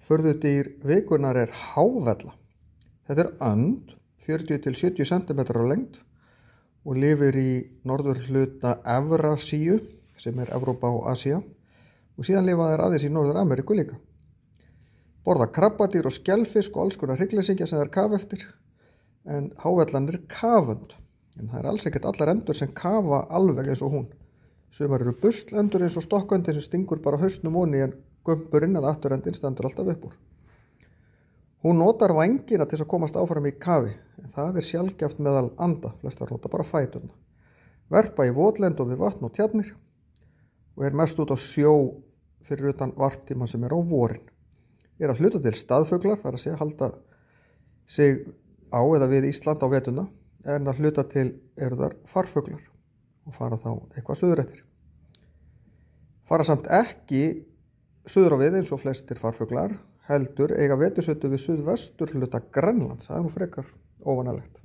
Furðudýr vikunnar hávella. Þetta önd, 40 til 70 cm á lengd og lifir í norðurhluta Evrasíu, sem Evrópa og Asía, og síðan lifa þær aðeins í Norður-Ameríku líka. Borða krabbadýr og skelfisk og alls konar hryggleysingja sem þær kafa eftir, en hávellan kafönd. En það alls ekkert allar endur sem kafa alveg eins og hún. Sumar eru buslendur eins og stokköndin sem stingur bara hausnum onni, en gumpurinn eða afturendin stendur alltaf upp úr. Hún notar vængina til að komast áfram í kafi, en það sjaldgæft meðal anda, flestar nota bara fæturna. Verpa í votlend og við vatn og tjarnir og mest út á sjó fyrir utan varptíma sem á vorin. Að hluta til staðfuglar, þar að segja halda sig á eða við Ísland á vetuna, en að hluta til eru þar farfuglar og fara þá eitthvað suður eftir. Fara samt ekki suður á við eins og flestir farfuglar, heldur eiga vetursötu við suðvestur hluta Grænlands. Það nú frekar óvanalegt.